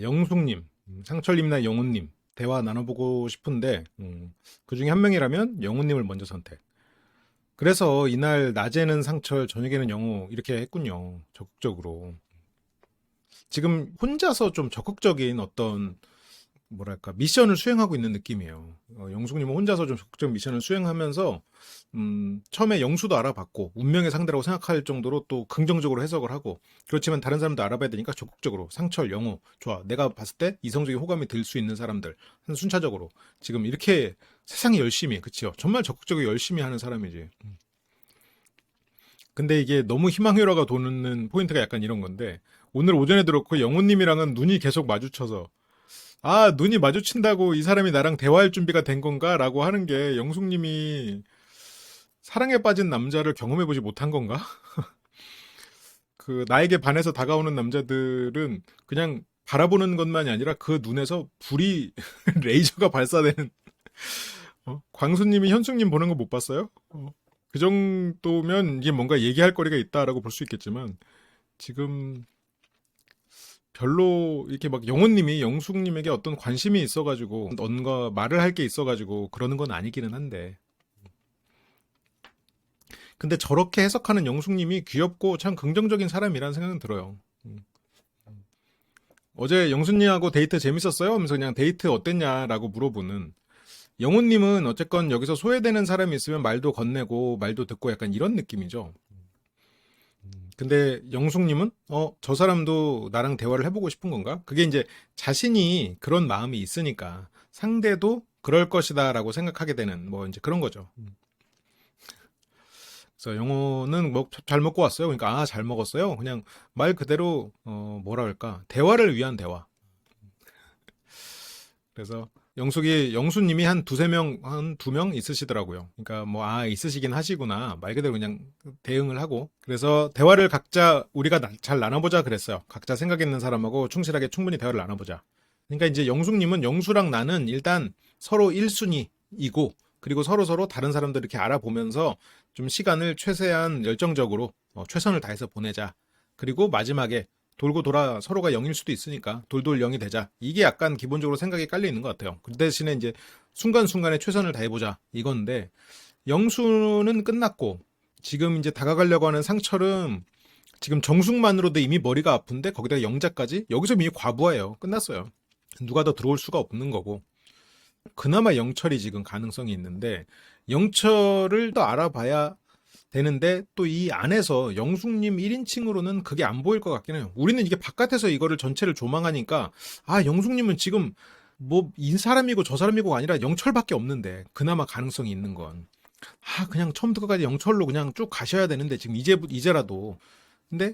영숙님, 상철님이나 영훈님 대화 나눠보고 싶은데 그 중에 한 명이라면 영훈님을 먼저 선택. 그래서 이날 낮에는 상철, 저녁에는 영호 이렇게 했군요. 적극적으로. 지금 혼자서 좀 적극적인 어떤 뭐랄까 미션을 수행하고 있는 느낌이에요. 영숙님은 혼자서 좀 적극적 미션을 수행하면서 처음에 영수도 알아봤고 운명의 상대라고 생각할 정도로 또 긍정적으로 해석을 하고 그렇지만 다른 사람도 알아봐야 되니까 적극적으로 상철, 영호 좋아. 내가 봤을 때 이성적인 호감이 들 수 있는 사람들 한 순차적으로 지금 이렇게 세상에 열심히 그치요. 정말 적극적으로 열심히 하는 사람이지. 근데 이게 너무 희망회로가 도는 포인트가 약간 이런 건데 오늘 오전에 들었고 영호님이랑은 눈이 계속 마주쳐서 아, 눈이 마주친다고 이 사람이 나랑 대화할 준비가 된 건가? 라고 하는 게 영숙님이 사랑에 빠진 남자를 경험해보지 못한 건가? 그, 나에게 반해서 다가오는 남자들은 그냥 바라보는 것만이 아니라 그 눈에서 불이, 레이저가 발사되는, 광수님이 현숙님 보는 거 못 봤어요? 그 정도면 이게 뭔가 얘기할 거리가 있다라고 볼 수 있겠지만, 지금 별로 이렇게 막 영호님이 영숙님에게 어떤 관심이 있어가지고 뭔가 말을 할 게 있어가지고 그러는 건 아니기는 한데 근데 저렇게 해석하는 영숙님이 귀엽고 참 긍정적인 사람이라는 생각은 들어요. 어제 영숙님하고 데이트 재밌었어요? 하면서 그냥 데이트 어땠냐라고 물어보는 영호님은 어쨌건 여기서 소외되는 사람이 있으면 말도 건네고 말도 듣고 약간 이런 느낌이죠. 근데 영숙님은 저 사람도 나랑 대화를 해보고 싶은 건가? 그게 이제 자신이 그런 마음이 있으니까 상대도 그럴 것이다라고 생각하게 되는 뭐 이제 그런 거죠. 그래서 영호는 뭐 잘 먹고 왔어요. 그러니까 아, 잘 먹었어요. 그냥 말 그대로 뭐라 할까? 대화를 위한 대화. 그래서 영수님이 한 두세 명, 한 두 명 있으시더라고요. 그러니까 뭐, 아, 있으시긴 하시구나. 말 그대로 그냥 대응을 하고. 그래서 대화를 각자 우리가 잘 나눠보자 그랬어요. 각자 생각 있는 사람하고 충실하게 충분히 대화를 나눠보자. 그러니까 이제 영숙님은 영수랑 나는 일단 서로 1순위이고, 그리고 서로 다른 사람들 이렇게 알아보면서 좀 시간을 최대한 열정적으로 최선을 다해서 보내자. 그리고 마지막에 돌고 돌아 서로가 0일 수도 있으니까 돌돌 0이 되자. 이게 약간 기본적으로 생각이 깔려 있는 것 같아요. 그 대신에 이제 순간순간에 최선을 다해보자. 이건데 영수는 끝났고 지금 이제 다가가려고 하는 상철은 지금 정숙만으로도 이미 머리가 아픈데 거기다가 영자까지 여기서 이미 과부하예요. 끝났어요. 누가 더 들어올 수가 없는 거고 그나마 영철이 지금 가능성이 있는데 영철을 더 알아봐야 되는데 또 이 안에서 영숙님 1인칭으로는 그게 안 보일 것 같긴 해요. 우리는 이게 바깥에서 이거를 전체를 조망하니까 아 영숙님은 지금 뭐 이 사람이고 저 사람이고가 아니라 영철밖에 없는데 그나마 가능성이 있는 건 아 그냥 처음부터 까지 영철로 그냥 쭉 가셔야 되는데 지금 이제라도 근데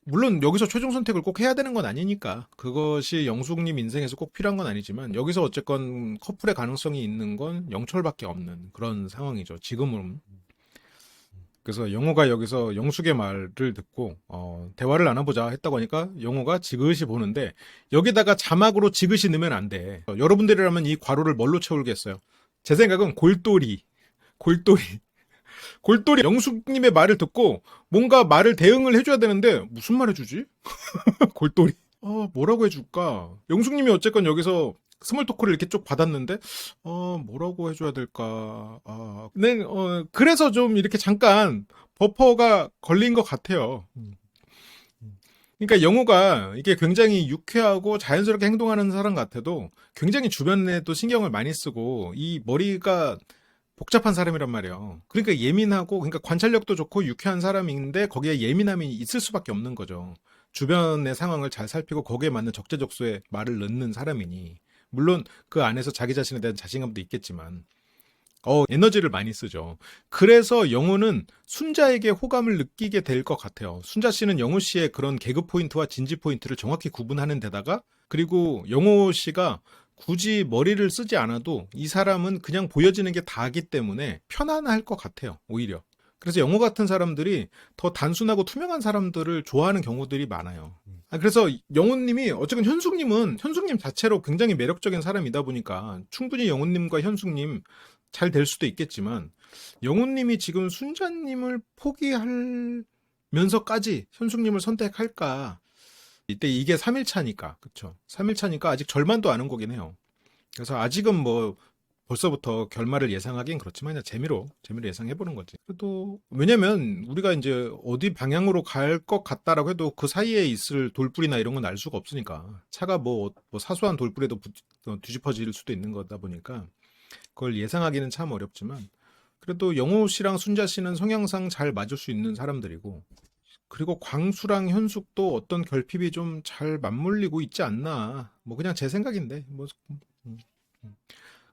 물론 여기서 최종 선택을 꼭 해야 되는 건 아니니까 그것이 영숙님 인생에서 꼭 필요한 건 아니지만 여기서 어쨌건 커플의 가능성이 있는 건 영철밖에 없는 그런 상황이죠. 지금은 그래서 영호가 여기서 영숙의 말을 듣고 대화를 나눠보자 했다고 하니까 영호가 지그시 보는데 여기다가 자막으로 지그시 넣으면 안 돼. 여러분들이라면 이 괄호를 뭘로 채우겠어요? 제 생각은 골똘히 골똘히 영숙님의 말을 듣고 뭔가 말을 대응을 해줘야 되는데 무슨 말 해주지? 골똘히 뭐라고 해줄까? 영숙님이 어쨌건 여기서 스몰 토크를 이렇게 쭉 받았는데 뭐라고 해줘야 될까? 네, 그래서 좀 이렇게 잠깐 버퍼가 걸린 것 같아요. 그러니까 영호가 이게 굉장히 유쾌하고 자연스럽게 행동하는 사람 같아도 굉장히 주변에 또 신경을 많이 쓰고 이 머리가 복잡한 사람이란 말이에요. 그러니까 예민하고 그러니까 관찰력도 좋고 유쾌한 사람인데 거기에 예민함이 있을 수밖에 없는 거죠. 주변의 상황을 잘 살피고 거기에 맞는 적재적소에 말을 넣는 사람이니 물론 그 안에서 자기 자신에 대한 자신감도 있겠지만 에너지를 많이 쓰죠. 그래서 영호는 순자에게 호감을 느끼게 될 것 같아요. 순자 씨는 영호 씨의 그런 개그 포인트와 진지 포인트를 정확히 구분하는 데다가 그리고 영호 씨가 굳이 머리를 쓰지 않아도 이 사람은 그냥 보여지는 게 다기 때문에 편안할 것 같아요. 오히려. 그래서 영호 같은 사람들이 더 단순하고 투명한 사람들을 좋아하는 경우들이 많아요. 그래서 영호님이 어쨌든 현숙님 자체로 굉장히 매력적인 사람이다 보니까 충분히 영호님과 현숙님 잘 될 수도 있겠지만 영호님이 지금 순자님을 포기하면서까지 현숙님을 선택할까? 이때 이게 3일 차니까, 그쵸? 3일 차니까 아직 절반도 안 온 거긴 해요. 그래서 아직은 뭐 벌써부터 결말을 예상하긴 그렇지만 그냥 재미로 예상해보는 거지. 그래도 왜냐면 우리가 이제 어디 방향으로 갈 것 같다라고 해도 그 사이에 있을 돌불이나 이런 건 알 수가 없으니까 차가 뭐 사소한 돌불에도 뒤집어질 수도 있는 거다 보니까 그걸 예상하기는 참 어렵지만 그래도 영호 씨랑 순자 씨는 성향상 잘 맞을 수 있는 사람들이고 그리고 광수랑 현숙도 어떤 결핍이 좀 잘 맞물리고 있지 않나. 뭐 그냥 제 생각인데. 뭐 음, 음.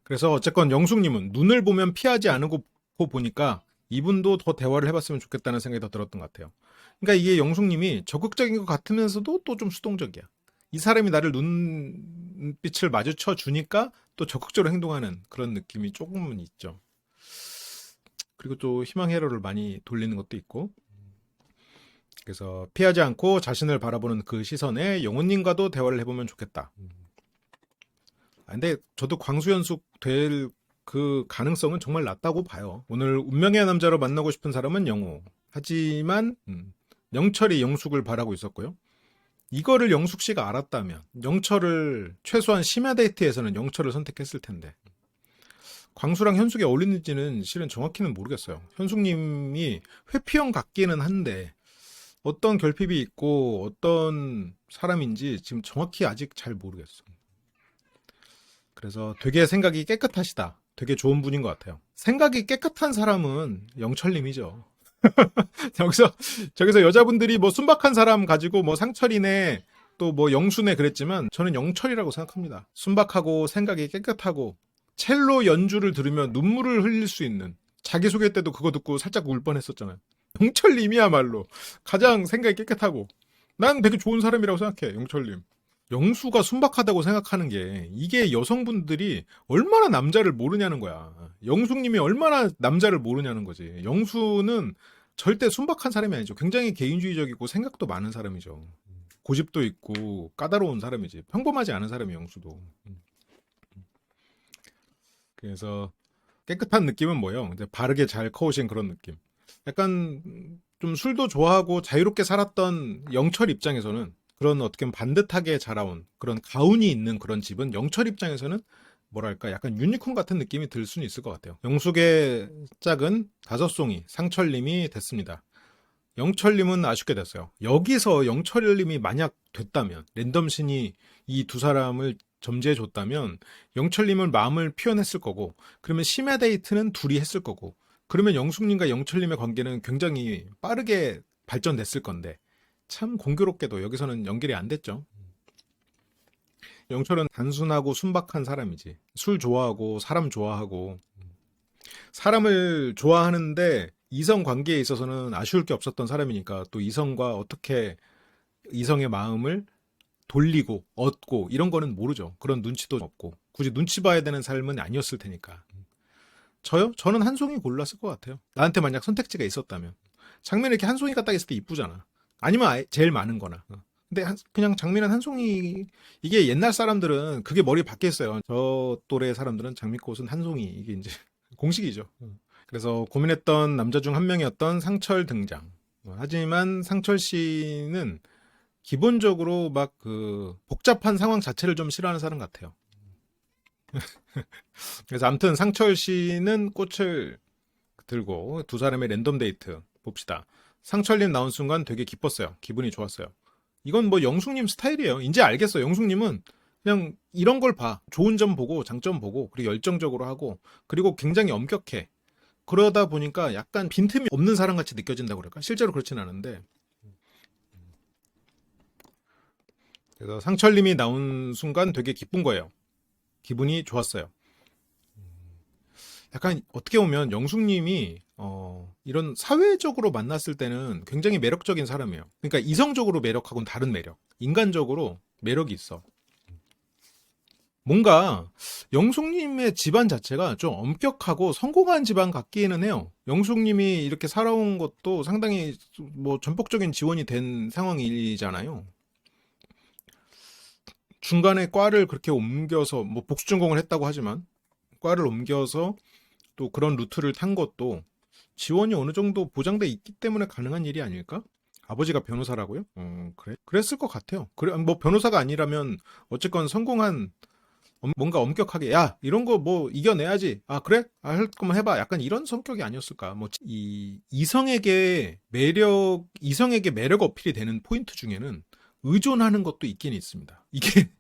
그래서 어쨌건 영숙님은 눈을 보면 피하지 않고 보니까 이분도 더 대화를 해봤으면 좋겠다는 생각이 더 들었던 것 같아요. 그러니까 이게 영숙님이 적극적인 것 같으면서도 또 좀 수동적이야. 이 사람이 나를 눈빛을 마주쳐 주니까 또 적극적으로 행동하는 그런 느낌이 조금은 있죠. 그리고 또 희망 회로를 많이 돌리는 것도 있고. 그래서 피하지 않고 자신을 바라보는 그 시선에 영호님과도 대화를 해보면 좋겠다. 근데 저도 광수연숙 될 그 가능성은 정말 낮다고 봐요. 오늘 운명의 남자로 만나고 싶은 사람은 영호. 하지만 영철이 영숙을 바라고 있었고요. 이거를 영숙 씨가 알았다면 영철을 최소한 심야 데이트에서는 영철을 선택했을 텐데 광수랑 현숙이 어울리는지는 실은 정확히는 모르겠어요. 현숙님이 회피형 같기는 한데 어떤 결핍이 있고 어떤 사람인지 지금 정확히 아직 잘 모르겠어. 그래서 되게 생각이 깨끗하시다. 되게 좋은 분인 것 같아요. 생각이 깨끗한 사람은 영철님이죠. 저기서 여자분들이 뭐 순박한 사람 가지고 뭐 상철이네 또 뭐 영수네 그랬지만 저는 영철이라고 생각합니다. 순박하고 생각이 깨끗하고 첼로 연주를 들으면 눈물을 흘릴 수 있는 자기소개 때도 그거 듣고 살짝 울 뻔했었잖아요. 영철님이야말로 가장 생각이 깨끗하고 난 되게 좋은 사람이라고 생각해. 영철님. 영수가 순박하다고 생각하는 게 이게 여성분들이 얼마나 남자를 모르냐는 거야. 영숙님이 얼마나 남자를 모르냐는 거지. 영수는 절대 순박한 사람이 아니죠. 굉장히 개인주의적이고 생각도 많은 사람이죠. 고집도 있고 까다로운 사람이지. 평범하지 않은 사람이 영수도. 그래서 깨끗한 느낌은 뭐예요? 이제 바르게 잘 커오신 그런 느낌. 약간 좀 술도 좋아하고 자유롭게 살았던 영철 입장에서는 그런 어떻게 보면 반듯하게 자라온 그런 가훈이 있는 그런 집은 영철 입장에서는 뭐랄까 약간 유니콘 같은 느낌이 들 수는 있을 것 같아요. 영숙의 짝은 다섯송이 상철님이 됐습니다. 영철님은 아쉽게 됐어요. 여기서 영철님이 만약 됐다면 랜덤신이 이 두 사람을 점지해 줬다면 영철님은 마음을 표현했을 거고 그러면 심야 데이트는 둘이 했을 거고 그러면 영숙님과 영철님의 관계는 굉장히 빠르게 발전됐을 건데 참 공교롭게도 여기서는 연결이 안 됐죠. 영철은 단순하고 순박한 사람이지. 술 좋아하고 사람 좋아하고 사람을 좋아하는데 이성 관계에 있어서는 아쉬울 게 없었던 사람이니까 또 이성과 어떻게 이성의 마음을 돌리고 얻고 이런 거는 모르죠. 그런 눈치도 없고 굳이 눈치 봐야 되는 삶은 아니었을 테니까. 저요? 저는 한송이 골랐을 것 같아요. 나한테 만약 선택지가 있었다면. 장면에 이렇게 한송이가 딱 있을 때 이쁘잖아. 아니면 제일 많은 거나. 근데 그냥 장미는 한송이 이게 옛날 사람들은 그게 머리에 박혀 있어요. 저 또래 사람들은 장미꽃은 한송이 이게 이제 공식이죠. 그래서 고민했던 남자 중 한 명이었던 상철 등장. 하지만 상철 씨는 기본적으로 막 그 복잡한 상황 자체를 좀 싫어하는 사람 같아요. 그래서 아무튼 상철 씨는 꽃을 들고 두 사람의 랜덤 데이트 봅시다. 상철님 나온 순간 되게 기뻤어요. 기분이 좋았어요. 이건 뭐 영숙님 스타일이에요. 이제 알겠어. 영숙님은 그냥 이런 걸 봐. 좋은 점 보고 장점 보고 그리고 열정적으로 하고 그리고 굉장히 엄격해. 그러다 보니까 약간 빈틈이 없는 사람 같이 느껴진다고 그럴까? 실제로 그렇진 않은데. 그래서 상철님이 나온 순간 되게 기쁜 거예요. 기분이 좋았어요. 약간 어떻게 보면 영숙님이 이런 사회적으로 만났을 때는 굉장히 매력적인 사람이에요. 그러니까 이성적으로 매력하고는 다른 매력. 인간적으로 매력이 있어. 뭔가 영숙님의 집안 자체가 좀 엄격하고 성공한 집안 같기는 해요. 영숙님이 이렇게 살아온 것도 상당히 뭐 전폭적인 지원이 된 상황이잖아요. 중간에 과를 그렇게 옮겨서 뭐 복수전공을 했다고 하지만 과를 옮겨서 또 그런 루트를 탄 것도 지원이 어느 정도 보장돼 있기 때문에 가능한 일이 아닐까? 아버지가 변호사라고요? 그래? 그랬을 것 같아요. 그래, 뭐 변호사가 아니라면 어쨌건 성공한 뭔가 엄격하게 야 이런 거 뭐 이겨내야지. 아 그래? 아, 할 거면 해봐. 약간 이런 성격이 아니었을까? 뭐 이 이성에게 매력 어필이 되는 포인트 중에는 의존하는 것도 있긴 있습니다. 이게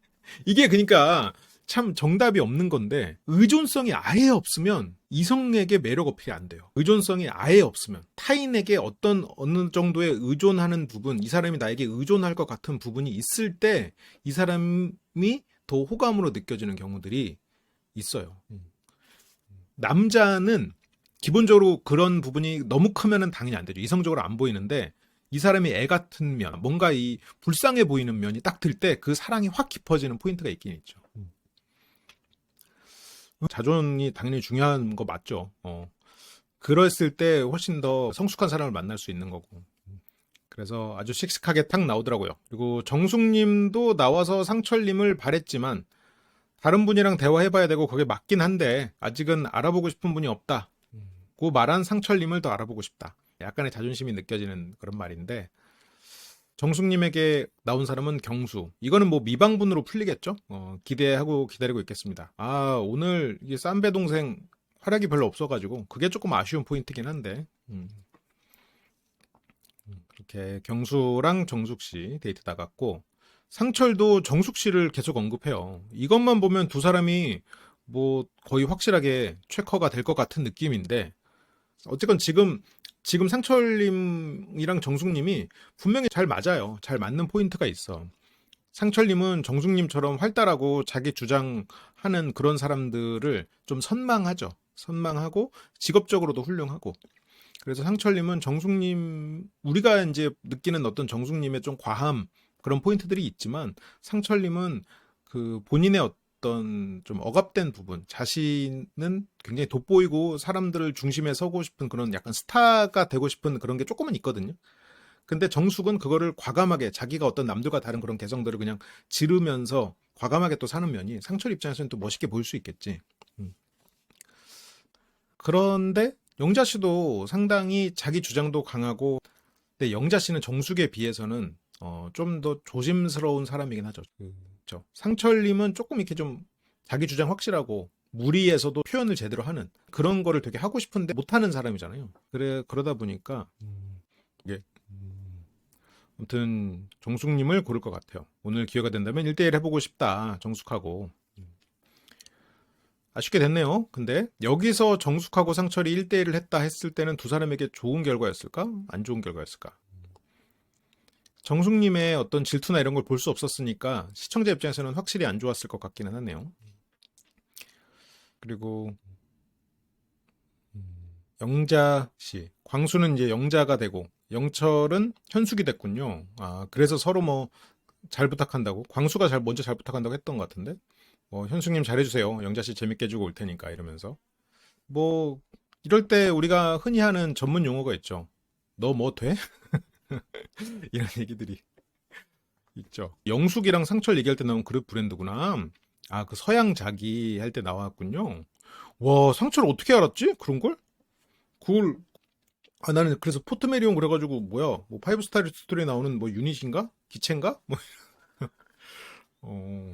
이게 그러니까 참 정답이 없는 건데 의존성이 아예 없으면 이성에게 매력 어필이 안 돼요. 의존성이 아예 없으면 타인에게 어떤 어느 정도의 의존하는 부분, 이 사람이 나에게 의존할 것 같은 부분이 있을 때 이 사람이 더 호감으로 느껴지는 경우들이 있어요. 남자는 기본적으로 그런 부분이 너무 크면은 당연히 안 되죠. 이성적으로 안 보이는데 이 사람이 애 같은 면, 뭔가 이 불쌍해 보이는 면이 딱 들 때 그 사랑이 확 깊어지는 포인트가 있긴 있죠. 자존이 당연히 중요한 거 맞죠. 그랬을 때 훨씬 더 성숙한 사람을 만날 수 있는 거고. 그래서 아주 씩씩하게 탁 나오더라고요. 그리고 정숙님도 나와서 상철님을 바랬지만 다른 분이랑 대화해봐야 되고 그게 맞긴 한데 아직은 알아보고 싶은 분이 없다. 고 말한 상철님을 더 알아보고 싶다. 약간의 자존심이 느껴지는 그런 말인데 정숙님에게 나온 사람은 경수. 이거는 뭐 미방분으로 풀리겠죠? 기대하고 기다리고 있겠습니다. 아 오늘 이게 쌈배 동생 활약이 별로 없어가지고 그게 조금 아쉬운 포인트긴 한데 그렇게 경수랑 정숙씨 데이트 나갔고 상철도 정숙씨를 계속 언급해요. 이것만 보면 두 사람이 뭐 거의 확실하게 최커가 될 것 같은 느낌인데 어쨌건 지금 상철님이랑 정숙님이 분명히 잘 맞아요. 잘 맞는 포인트가 있어. 상철님은 정숙님처럼 활달하고 자기 주장하는 그런 사람들을 좀 선망하죠. 선망하고 직업적으로도 훌륭하고. 그래서 상철님은 정숙님, 우리가 이제 느끼는 어떤 정숙님의 좀 과함 그런 포인트들이 있지만 상철님은 그 본인의 어떤 좀 억압된 부분, 자신은 굉장히 돋보이고 사람들을 중심에 서고 싶은 그런 약간 스타가 되고 싶은 그런 게 조금은 있거든요. 근데 정숙은 그거를 과감하게 자기가 어떤 남들과 다른 그런 개성들을 그냥 지르면서 과감하게 또 사는 면이 상철 입장에서는 또 멋있게 보일 수 있겠지. 음. 그런데 영자 씨도 상당히 자기 주장도 강하고, 근데 영자 씨는 정숙에 비해서는 좀 더 조심스러운 사람이긴 하죠. 그렇죠. 상철님은 조금 이렇게 좀 자기 주장 확실하고 무리에서도 표현을 제대로 하는 그런 거를 되게 하고 싶은데 못하는 사람이잖아요. 그러다 보니까 이게 아무튼 정숙님을 고를 것 같아요. 오늘 기회가 된다면 1대1 해보고 싶다. 정숙하고. 아쉽게 됐네요. 근데 여기서 정숙하고 상철이 1대1을 했다 했을 때는 두 사람에게 좋은 결과였을까? 안 좋은 결과였을까? 정숙님의 어떤 질투나 이런 걸 볼 수 없었으니까 시청자 입장에서는 확실히 안 좋았을 것 같기는 하네요. 그리고 영자 씨, 광수는 이제 영자가 되고 영철은 현숙이 됐군요. 아, 그래서 서로 뭐 잘 부탁한다고? 광수가 먼저 잘 부탁한다고 했던 것 같은데? 현숙님 잘해주세요. 영자 씨 재밌게 해주고 올 테니까 이러면서. 뭐 이럴 때 우리가 흔히 하는 전문 용어가 있죠. 너 뭐 돼? 이런 얘기들이 있죠. 영숙이랑 상철 얘기할 때 나온 그룹 브랜드구나. 아, 그 서양 자기 할 때 나왔군요. 와, 상철 어떻게 알았지? 그런 걸? 그걸 아 나는 그래서 포트메리온 그래가지고 뭐야? 뭐 파이브 스타 리스토리에 나오는 뭐 유닛인가? 기체인가? 뭐 어,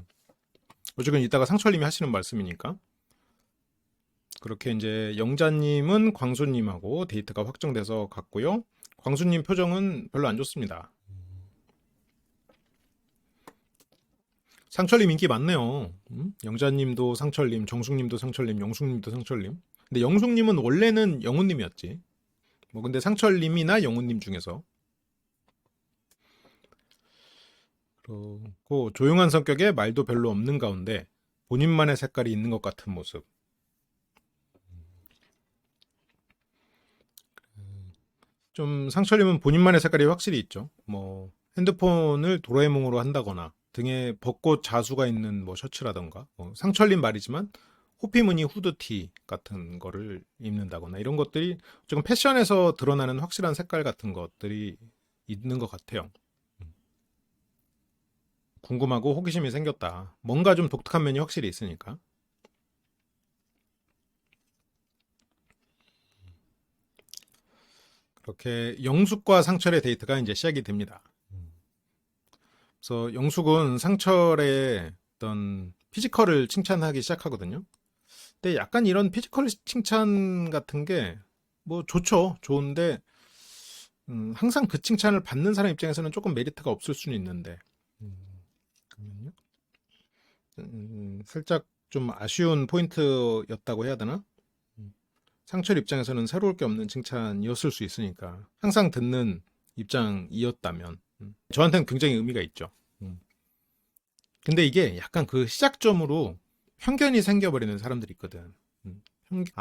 어쨌든 이따가 상철님이 하시는 말씀이니까. 그렇게 이제 영자님은 광수님하고 데이트가 확정돼서 갔고요. 광수님 표정은 별로 안 좋습니다. 상철님 인기 많네요. 영자님도 상철님, 정숙님도 상철님, 영숙님도 상철님. 근데 영숙님은 원래는 영훈님이었지. 뭐 근데 상철님이나 영훈님 중에서. 그리고 조용한 성격에 말도 별로 없는 가운데 본인만의 색깔이 있는 것 같은 모습. 좀 상철님은 본인만의 색깔이 확실히 있죠. 뭐 핸드폰을 도라에몽으로 한다거나 등에 벚꽃 자수가 있는 뭐 셔츠라던가 상철님 말이지만 호피무늬 후드티 같은 거를 입는다거나 이런 것들이 조금 패션에서 드러나는 확실한 색깔 같은 것들이 있는 것 같아요. 궁금하고 호기심이 생겼다. 뭔가 좀 독특한 면이 확실히 있으니까. 그렇게 영숙과 상철의 데이트가 이제 시작이 됩니다. 그래서 영숙은 상철의 어떤 피지컬을 칭찬하기 시작하거든요. 근데 약간 이런 피지컬 칭찬 같은 게 뭐 좋죠. 좋은데 항상 그 칭찬을 받는 사람 입장에서는 조금 메리트가 없을 수는 있는데 잠깐만요. 살짝 좀 아쉬운 포인트였다고 해야 되나? 상철 입장에서는 새로울 게 없는 칭찬이었을 수 있으니까 항상 듣는 입장이었다면 저한테는 굉장히 의미가 있죠. 근데 이게 약간 그 시작점으로 편견이 생겨버리는 사람들이 있거든.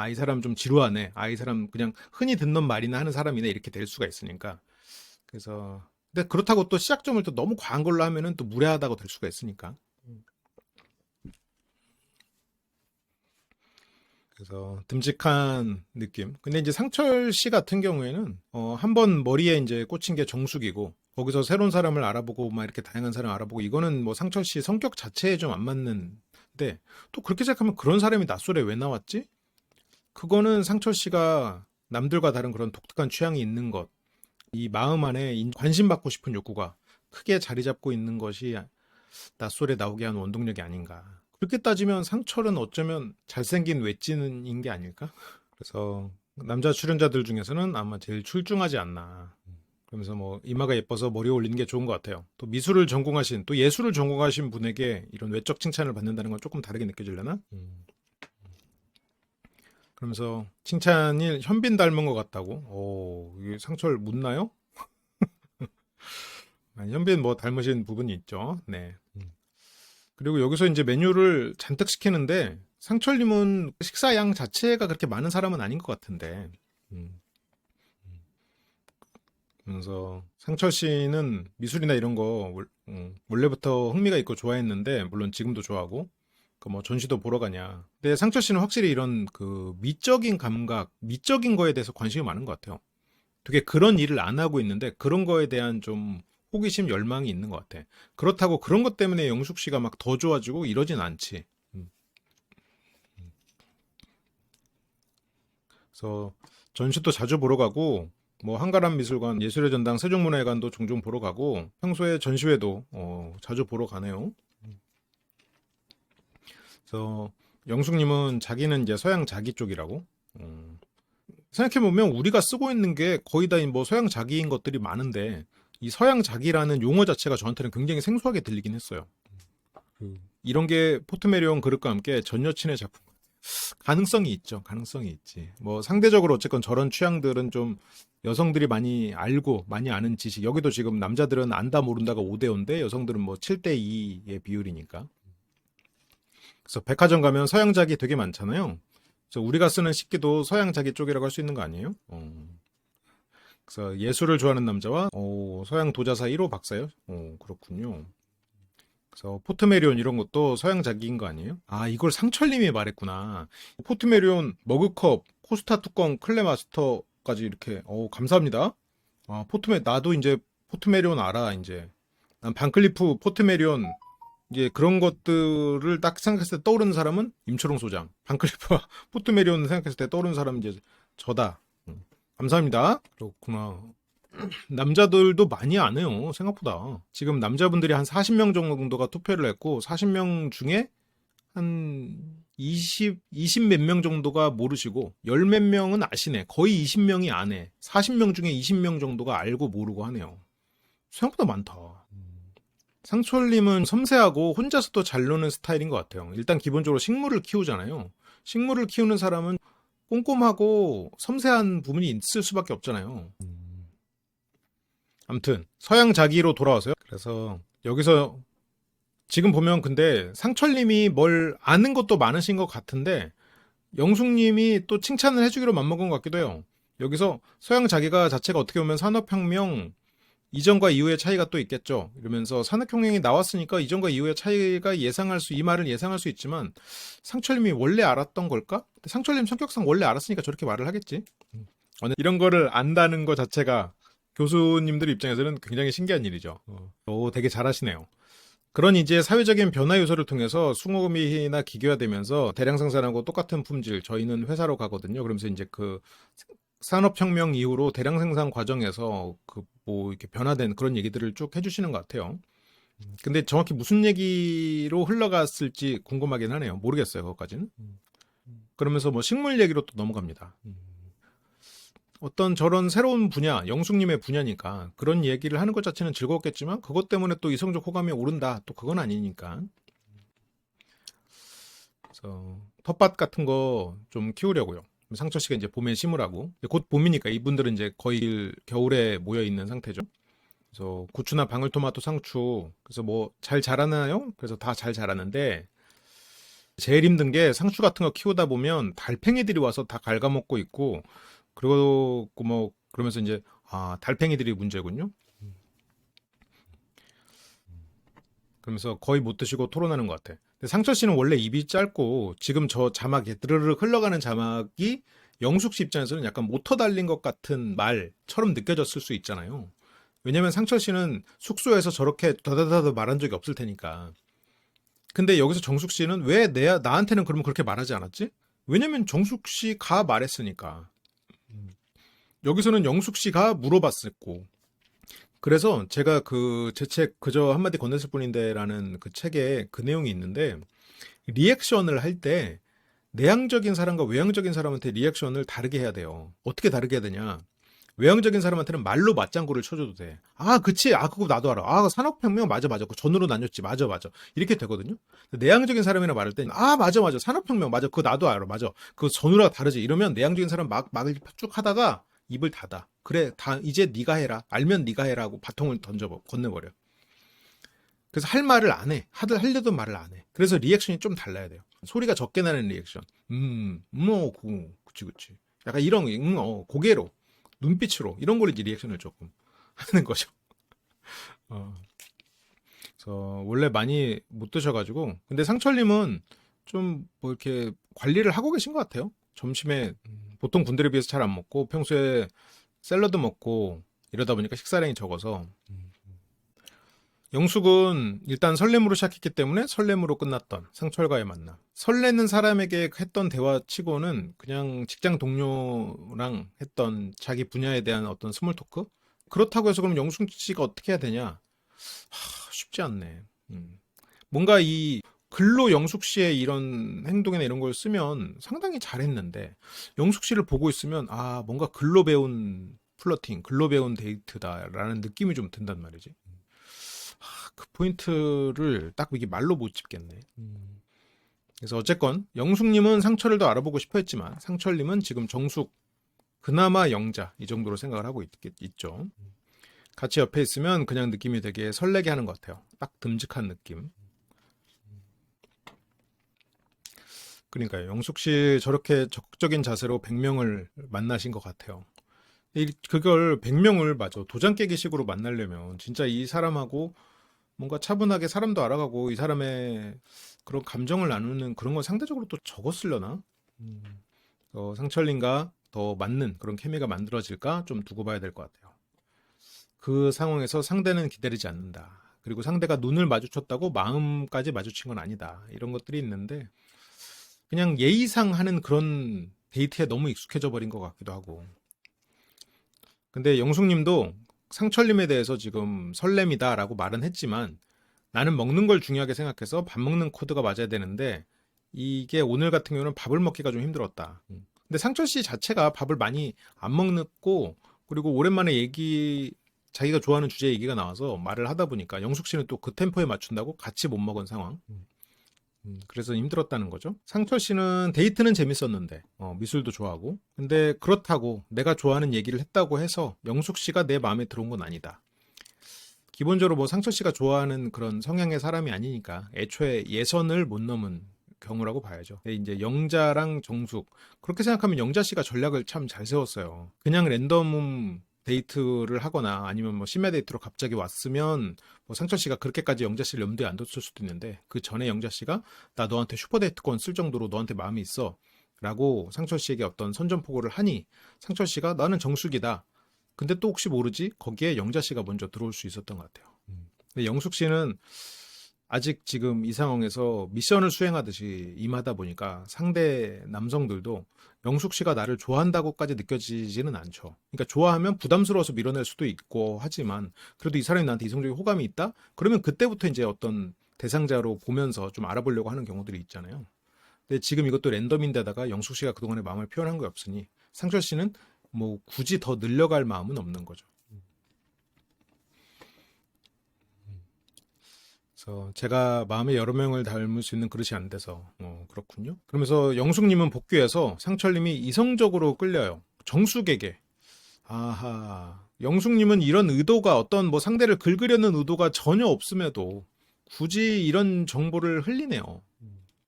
이 사람 좀 지루하네. 이 사람 그냥 흔히 듣는 말이나 하는 사람이네. 이렇게 될 수가 있으니까. 그래서 근데 그렇다고 또 시작점을 또 너무 과한 걸로 하면은 또 무례하다고 될 수가 있으니까. 그래서 듬직한 느낌. 근데 이제 상철 씨 같은 경우에는 한번 머리에 이제 꽂힌 게 정숙이고 거기서 새로운 사람을 알아보고 막 이렇게 다양한 사람 알아보고 이거는 뭐 상철 씨 성격 자체에 좀 안 맞는데 또 그렇게 생각하면 그런 사람이 낯설에 왜 나왔지? 그거는 상철 씨가 남들과 다른 그런 독특한 취향이 있는 것, 이 마음 안에 관심받고 싶은 욕구가 크게 자리 잡고 있는 것이 낯설에 나오게 한 원동력이 아닌가. 그렇게 따지면 상철은 어쩌면 잘생긴 외찐인 게 아닐까? 그래서 남자 출연자들 중에서는 아마 제일 출중하지 않나. 그러면서 뭐 이마가 예뻐서 머리 올리는 게 좋은 것 같아요. 또 미술을 전공하신, 또 예술을 전공하신 분에게 이런 외적 칭찬을 받는다는 건 조금 다르게 느껴지려나? 그러면서 칭찬이 현빈 닮은 것 같다고. 이게 상철 묻나요? 아니, 현빈 뭐 닮으신 부분이 있죠. 네. 그리고 여기서 이제 메뉴를 잔뜩 시키는데 상철님은 식사 양 자체가 그렇게 많은 사람은 아닌 것 같은데. 그래서 상철 씨는 미술이나 이런 거 원래부터 흥미가 있고 좋아했는데 물론 지금도 좋아하고 그 뭐 전시도 보러 가냐. 근데 상철 씨는 확실히 이런 그 미적인 감각, 미적인 거에 대해서 관심이 많은 것 같아요. 되게 그런 일을 안 하고 있는데 그런 거에 대한 좀 호기심, 열망이 있는 것 같아. 그렇다고 그런 것 때문에 영숙 씨가 막 더 좋아지고 이러진 않지. 음. 그래서 전시도 자주 보러 가고 뭐 한가람 미술관, 예술의 전당, 세종문화회관도 종종 보러 가고 평소에 전시회도 자주 보러 가네요. 그래서 영숙님은 자기는 이제 서양 자기 쪽이라고. 생각해보면 우리가 쓰고 있는 게 거의 다 뭐 서양 자기인 것들이 많은데 이 서양 자기라는 용어 자체가 저한테는 굉장히 생소하게 들리긴 했어요. 이런 게 포트메리온 그릇과 함께 전 여친의 작품. 가능성이 있죠. 가능성이 있지. 뭐 상대적으로 어쨌건 저런 취향들은 좀 여성들이 많이 알고 많이 아는 지식. 여기도 지금 남자들은 안다 모른다가 5대 5인데 여성들은 뭐 7대 2의 비율이니까. 그래서 백화점 가면 서양 자기 되게 많잖아요. 그래서 우리가 쓰는 식기도 서양 자기 쪽이라고 할 수 있는 거 아니에요? 그래서 예술을 좋아하는 남자와 서양 도자사 1호 박사요? 그렇군요. 그래서 포트메리온 이런 것도 서양 자기인 거 아니에요? 이걸 상철님이 말했구나. 포트메리온 머그컵, 코스타 뚜껑, 클레 마스터까지 이렇게 감사합니다. 나도 이제 포트메리온 알아 이제. 난 반클리프, 포트메리온 이제 그런 것들을 딱 생각했을 때 떠오르는 사람은 임초롱 소장. 반클리프와 포트메리온 생각했을 때 떠오르는 사람은 이제 저다. 감사합니다. 그렇구나. 남자들도 많이 안 해요. 생각보다. 지금 남자분들이 한 40명 정도가 투표를 했고 40명 중에 한 20 몇 명 정도가 모르시고 10 몇 명은 아시네. 거의 20명이 안 해. 40명 중에 20명 정도가 알고 모르고 하네요. 생각보다 많다. 상철님은 섬세하고 혼자서도 잘 노는 스타일인 것 같아요. 일단 기본적으로 식물을 키우잖아요. 식물을 키우는 사람은 꼼꼼하고 섬세한 부분이 있을 수밖에 없잖아요. 아무튼 서양 자기로 돌아와서요. 그래서 여기서 지금 보면 근데 상철님이 뭘 아는 것도 많으신 것 같은데 영숙님이 또 칭찬을 해주기로 맘먹은 것 같기도 해요. 여기서 서양 자기가 자체가 어떻게 보면 산업혁명 이전과 이후의 차이가 또 있겠죠. 이러면서 산업혁명이 나왔으니까 이전과 이후의 차이가 이 말을 예상할 수 있지만 상철님이 원래 알았던 걸까? 상철님 성격상 원래 알았으니까 저렇게 말을 하겠지. 이런 거를 안다는 것 자체가 교수님들 입장에서는 굉장히 신기한 일이죠. 되게 잘하시네요. 그런 이제 사회적인 변화 요소를 통해서 수공업이나 기계화되면서 대량 생산하고 똑같은 품질, 저희는 회사로 가거든요. 그러면서 이제 그 산업혁명 이후로 대량 생산 과정에서 그 뭐 이렇게 변화된 그런 얘기들을 쭉 해주시는 것 같아요. 근데 정확히 무슨 얘기로 흘러갔을지 궁금하긴 하네요. 모르겠어요, 그것까지는. 그러면서 뭐 식물 얘기로 또 넘어갑니다. 어떤 저런 새로운 분야, 영숙님의 분야니까 그런 얘기를 하는 것 자체는 즐거웠겠지만 그것 때문에 또 이성적 호감이 오른다. 또 그건 아니니까. 그래서 텃밭 같은 거 좀 키우려고요. 상철 씨가 이제 봄에 심으라고. 곧 봄이니까 이분들은 이제 거의 겨울에 모여 있는 상태죠. 그래서 고추나 방울토마토, 상추. 그래서 뭐 잘 자라나요? 그래서 다 잘 자라는데 제일 힘든 게 상추 같은 거 키우다 보면 달팽이들이 와서 다 갉아먹고 있고 그리고 뭐 그러면서 이제 달팽이들이 문제군요. 그러면서 거의 못 드시고 토론하는 것 같아. 근데 상철 씨는 원래 입이 짧고 지금 저 자막에 드르륵 흘러가는 자막이 영숙 씨 입장에서는 약간 모터 달린 것 같은 말처럼 느껴졌을 수 있잖아요. 왜냐면 상철 씨는 숙소에서 저렇게 더다다다 말한 적이 없을 테니까. 근데 여기서 정숙 씨는 왜 나한테는 그러면 그렇게 말하지 않았지? 왜냐면 정숙 씨가 말했으니까. 여기서는 영숙 씨가 물어봤었고. 그래서 제가 제 책 그저 한마디 건넸을 뿐인데라는 그 책에 그 내용이 있는데 리액션을 할 때 내향적인 사람과 외향적인 사람한테 리액션을 다르게 해야 돼요. 어떻게 다르게 해야 되냐? 외향적인 사람한테는 말로 맞장구를 쳐줘도 돼. 아, 그치. 아, 그거 나도 알아. 아, 산업혁명 맞아, 맞아. 그 전으로 나뉘었지. 맞아, 맞아. 이렇게 되거든요. 내향적인 사람이랑 말할 때, 맞아, 맞아. 산업혁명 맞아. 그거 나도 알아. 맞아. 그 전후랑 다르지. 이러면 내향적인 사람 막을 쭉 하다가 입을 닫아. 그래, 이제 네가 해라. 알면 네가 해라 하고 바통을 건네버려. 그래서 할 말을 안 해. 하려던 말을 안 해. 그래서 리액션이 좀 달라야 돼요. 소리가 적게 나는 리액션. 그치, 그치. 약간 이런, 고개로, 눈빛으로, 이런 걸로 이제 리액션을 조금 하는 거죠. 어, 그래서 원래 많이 못 드셔가지고. 근데 상철님은 좀 뭐 이렇게 관리를 하고 계신 것 같아요. 점심에 보통 분들에 비해서 잘 안 먹고, 평소에 샐러드 먹고, 이러다 보니까 식사량이 적어서 영숙은 일단 설렘으로 시작했기 때문에 설렘으로 끝났던 상철과의 만남. 설레는 사람에게 했던 대화 치고는 그냥 직장 동료랑 했던 자기 분야에 대한 어떤 스몰 토크? 그렇다고 해서 그럼 영숙 씨가 어떻게 해야 되냐? 쉽지 않네. 뭔가 이 글로 영숙 씨의 이런 행동이나 이런 걸 쓰면 상당히 잘했는데 영숙 씨를 보고 있으면 뭔가 글로 배운 플러팅, 글로 배운 데이트다라는 느낌이 좀 든단 말이지. 그 포인트를 딱 이게 말로 못 짚겠네. 그래서 어쨌건 영숙님은 상철을 더 알아보고 싶어 했지만 상철님은 지금 정숙 그나마 영자 이 정도로 생각을 하고 있죠. 같이 옆에 있으면 그냥 느낌이 되게 설레게 하는 것 같아요. 딱 듬직한 느낌. 그러니까요. 영숙 씨 저렇게 적극적인 자세로 100명을 만나신 것 같아요. 그걸 100명을 맞아 도장 깨기식으로 만나려면 진짜 이 사람하고 뭔가 차분하게 사람도 알아가고 이 사람의 그런 감정을 나누는 그런 건 상대적으로 또 적었으려나? 상철님과 더 맞는 그런 케미가 만들어질까 좀 두고 봐야 될 것 같아요. 그 상황에서 상대는 기다리지 않는다. 그리고 상대가 눈을 마주쳤다고 마음까지 마주친 건 아니다. 이런 것들이 있는데 그냥 예의상 하는 그런 데이트에 너무 익숙해져 버린 것 같기도 하고. 근데 영숙님도 상철님에 대해서 지금 설렘이다라고 말은 했지만 나는 먹는 걸 중요하게 생각해서 밥 먹는 코드가 맞아야 되는데 이게 오늘 같은 경우는 밥을 먹기가 좀 힘들었다. 근데 상철 씨 자체가 밥을 많이 안 먹고 그리고 오랜만에 자기가 좋아하는 주제 얘기가 나와서 말을 하다 보니까 영숙 씨는 또 그 템포에 맞춘다고 같이 못 먹은 상황. 그래서 힘들었다는 거죠. 상철 씨는 데이트는 재밌었는데 미술도 좋아하고 근데 그렇다고 내가 좋아하는 얘기를 했다고 해서 영숙 씨가 내 마음에 들어온 건 아니다. 기본적으로 뭐 상철 씨가 좋아하는 그런 성향의 사람이 아니니까 애초에 예선을 못 넘은 경우라고 봐야죠. 근데 이제 영자랑 정숙 그렇게 생각하면 영자 씨가 전략을 참 잘 세웠어요. 그냥 랜덤 데이트를 하거나 아니면 뭐 심야 데이트로 갑자기 왔으면 뭐 상철 씨가 그렇게까지 영자 씨를 염두에 안 뒀을 수도 있는데 그 전에 영자 씨가 나 너한테 슈퍼데이트권 쓸 정도로 너한테 마음이 있어 라고 상철 씨에게 어떤 선전포고를 하니 상철 씨가 나는 정숙이다. 근데 또 혹시 모르지 거기에 영자 씨가 먼저 들어올 수 있었던 것 같아요. 근데 영숙 씨는 아직 지금 이 상황에서 미션을 수행하듯이 임하다 보니까 상대 남성들도 영숙 씨가 나를 좋아한다고까지 느껴지지는 않죠. 그러니까 좋아하면 부담스러워서 밀어낼 수도 있고 하지만 그래도 이 사람이 나한테 이성적인 호감이 있다? 그러면 그때부터 이제 어떤 대상자로 보면서 좀 알아보려고 하는 경우들이 있잖아요. 근데 지금 이것도 랜덤인데다가 영숙 씨가 그동안에 마음을 표현한 게 없으니 상철 씨는 뭐 굳이 더 늘려갈 마음은 없는 거죠. 그래서 제가 마음에 여러 명을 닮을 수 있는 그릇이 안 돼서 그렇군요. 그러면서 영숙님은 복귀해서 상철님이 이성적으로 끌려요. 정숙에게. 아하. 영숙님은 이런 의도가 어떤 뭐 상대를 긁으려는 의도가 전혀 없음에도 굳이 이런 정보를 흘리네요.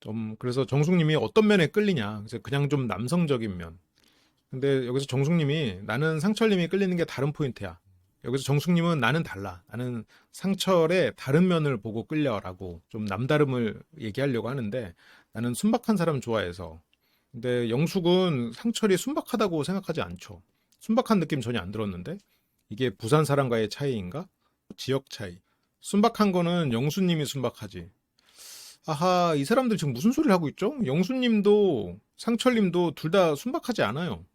좀 그래서 정숙님이 어떤 면에 끌리냐. 그래서 그냥 좀 남성적인 면. 근데 여기서 정숙님이 나는 상철님이 끌리는 게 다른 포인트야. 여기서 정숙님은 나는 달라. 나는 상철의 다른 면을 보고 끌려라고 좀 남다름을 얘기하려고 하는데 나는 순박한 사람 좋아해서. 근데 영숙은 상철이 순박하다고 생각하지 않죠. 순박한 느낌 전혀 안 들었는데 이게 부산 사람과의 차이인가? 지역 차이. 순박한 거는 영수님이 순박하지. 아하, 이 사람들 지금 무슨 소리를 하고 있죠? 영수님도 상철님도 둘 다 순박하지 않아요.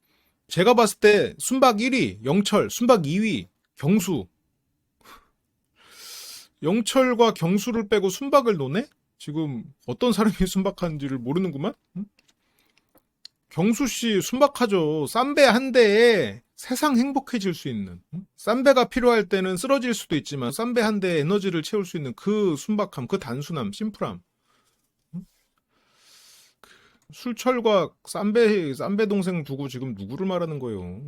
제가 봤을 때 순박 1위, 영철, 순박 2위, 경수. 영철과 경수를 빼고 순박을 노네? 지금 어떤 사람이 순박한지를 모르는구만? 응? 경수 씨 순박하죠. 쌈배 한 대에 세상 행복해질 수 있는. 응? 쌈배가 필요할 때는 쓰러질 수도 있지만 쌈배 한 대에 에너지를 채울 수 있는 그 순박함, 그 단순함, 심플함. 응? 술철과 쌈배 동생 두고 지금 누구를 말하는 거예요?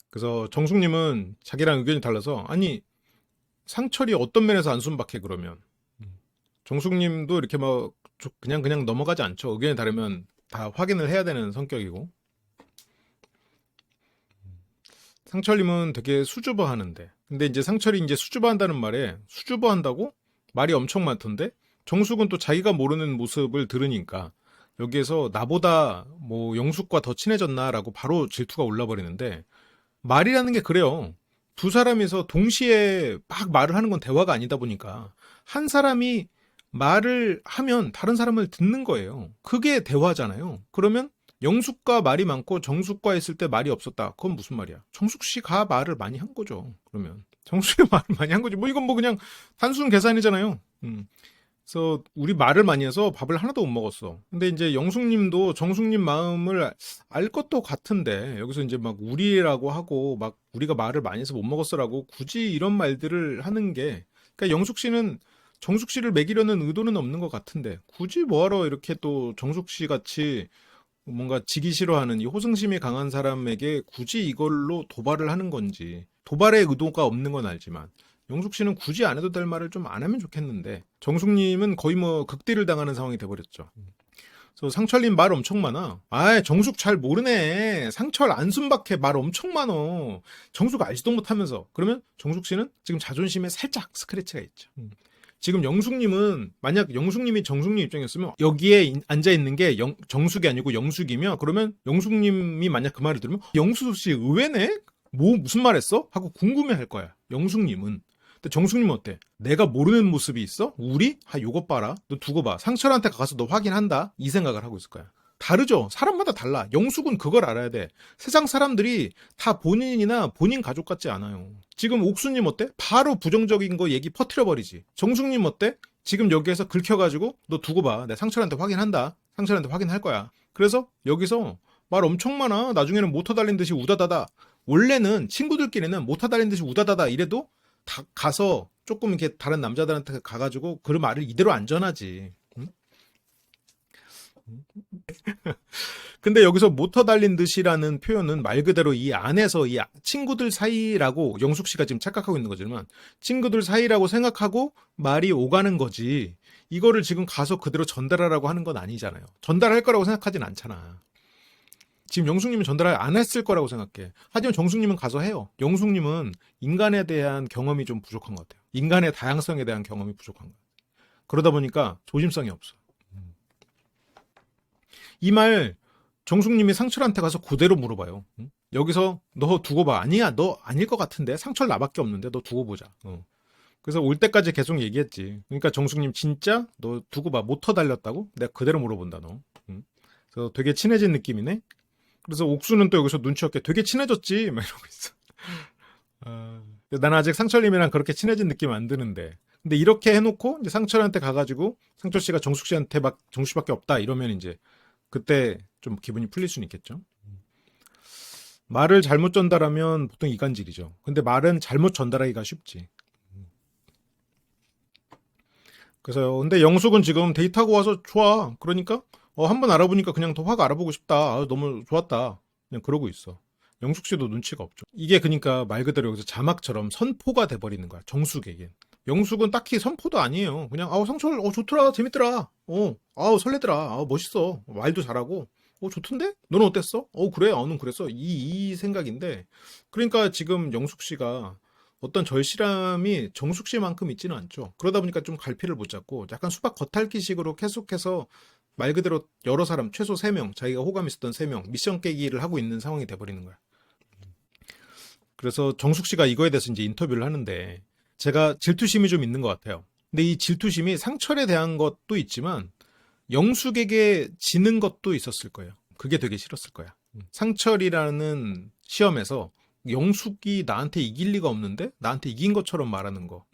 그래서 정숙님은 자기랑 의견이 달라서 아니 상철이 어떤 면에서 안 순박해 그러면 정숙님도 이렇게 막 그냥 넘어가지 않죠. 의견이 다르면 다 확인을 해야 되는 성격이고 상철님은 되게 수줍어 하는데 근데 이제 상철이 이제 수줍어 한다는 말에 수줍어 한다고 말이 엄청 많던데 정숙은 또 자기가 모르는 모습을 들으니까 여기에서 나보다 뭐 영숙과 더 친해졌나라고 바로 질투가 올라버리는데 말이라는 게 그래요. 두 사람이서 동시에 막 말을 하는 건 대화가 아니다 보니까 한 사람이 말을 하면 다른 사람을 듣는 거예요. 그게 대화잖아요. 그러면 영숙과 말이 많고 정숙과 있을 때 말이 없었다. 그건 무슨 말이야? 정숙 씨가 말을 많이 한 거죠. 그러면 정숙이 말을 많이 한 거지. 뭐 이건 뭐 그냥 단순 계산이잖아요. 그래서 우리 말을 많이 해서 밥을 하나도 못 먹었어. 근데 이제 영숙님도 정숙님 마음을 알 것도 같은데 여기서 이제 막 우리라고 하고 막 우리가 말을 많이 해서 못 먹었어라고 굳이 이런 말들을 하는 게 그러니까 영숙 씨는 정숙 씨를 먹이려는 의도는 없는 것 같은데 굳이 뭐하러 이렇게 또 정숙 씨 같이 뭔가 지기 싫어하는 이 호승심이 강한 사람에게 굳이 이걸로 도발을 하는 건지 도발의 의도가 없는 건 알지만 영숙 씨는 굳이 안 해도 될 말을 좀 안 하면 좋겠는데 정숙님은 거의 뭐 극딜을 당하는 상황이 돼버렸죠. 그래서 상철님 말 엄청 많아. 아, 정숙 잘 모르네. 상철 안 순박해. 말 엄청 많어. 정숙 알지도 못하면서. 그러면 정숙 씨는 지금 자존심에 살짝 스크래치가 있죠. 지금 영숙님은 만약 영숙님이 정숙님 입장이었으면 여기에 앉아 있는 게 정숙이 아니고 영숙이며 그러면 영숙님이 만약 그 말을 들으면 영숙 씨 의외네? 뭐 무슨 말 했어? 하고 궁금해할 거야. 영숙님은. 근데 정숙님은 어때? 내가 모르는 모습이 있어? 우리? 요것 봐라. 너 두고 봐. 상철한테 가서 너 확인한다. 이 생각을 하고 있을 거야. 다르죠. 사람마다 달라. 영숙은 그걸 알아야 돼. 세상 사람들이 다 본인이나 본인 가족 같지 않아요. 지금 옥수님 어때? 바로 부정적인 거 얘기 퍼뜨려 버리지. 정숙님 어때? 지금 여기에서 긁혀가지고 너 두고 봐. 내가 상철한테 확인한다. 상철한테 확인할 거야. 그래서 여기서 말 엄청 많아. 나중에는 모터 달린 듯이 우다다다. 원래는 친구들끼리는 모터 달린 듯이 우다다다 이래도 다 가서 조금 이렇게 다른 남자들한테 가가지고 그 말을 이대로 안 전하지. 응? 근데 여기서 모터 달린 듯이라는 표현은 말 그대로 이 안에서 이 친구들 사이라고 영숙 씨가 지금 착각하고 있는 거지만 친구들 사이라고 생각하고 말이 오가는 거지. 이거를 지금 가서 그대로 전달하라고 하는 건 아니잖아요. 전달할 거라고 생각하진 않잖아. 지금 영숙님은 전달을 안 했을 거라고 생각해. 하지만 정숙님은 가서 해요. 영숙님은 인간에 대한 경험이 좀 부족한 것 같아요. 인간의 다양성에 대한 경험이 부족한 것 같아요. 그러다 보니까 조심성이 없어. 이 말 정숙님이 상철한테 가서 그대로 물어봐요. 여기서 너 두고 봐. 아니야, 너 아닐 것 같은데. 상철 나밖에 없는데 너 두고 보자. 그래서 올 때까지 계속 얘기했지. 그러니까 정숙님 진짜 너 두고 봐. 모터 달렸다고? 내가 그대로 물어본다 너. 응? 그래서 되게 친해진 느낌이네. 그래서 옥수는 또 여기서 눈치 없게 되게 친해졌지. 막 이러고 있어. 나는 아직 상철님이랑 그렇게 친해진 느낌 안 드는데. 근데 이렇게 해놓고 이제 상철한테 가가지고 상철 씨가 정숙 씨한테 막 정숙 씨밖에 없다 이러면 이제 그때 좀 기분이 풀릴 수는 있겠죠. 말을 잘못 전달하면 보통 이간질이죠. 근데 말은 잘못 전달하기가 쉽지. 그래서 근데 영숙은 지금 데이트하고 와서 좋아. 그러니까 한번 알아보니까 그냥 더 확 알아보고 싶다. 너무 좋았다. 그냥 그러고 있어. 영숙 씨도 눈치가 없죠. 이게 그러니까 말 그대로 여기서 자막처럼 선포가 돼버리는 거야. 정숙에겐. 영숙은 딱히 선포도 아니에요. 그냥 상철 좋더라. 재밌더라. 설레더라. 멋있어. 말도 잘하고. 좋던데? 너는 어땠어? 그래. 넌 그랬어. 이 생각인데. 그러니까 지금 영숙 씨가 어떤 절실함이 정숙 씨만큼 있지는 않죠. 그러다 보니까 좀 갈피를 못 잡고 약간 수박 겉핥기식으로 계속해서 말 그대로 여러 사람, 최소 3명, 자기가 호감 있었던 3명, 미션 깨기를 하고 있는 상황이 돼버리는 거야. 그래서 정숙 씨가 이거에 대해서 이제 인터뷰를 하는데 제가 질투심이 좀 있는 것 같아요. 근데 이 질투심이 상철에 대한 것도 있지만 영숙에게 지는 것도 있었을 거예요. 그게 되게 싫었을 거야. 상철이라는 시험에서 영숙이 나한테 이길 리가 없는데 나한테 이긴 것처럼 말하는 거.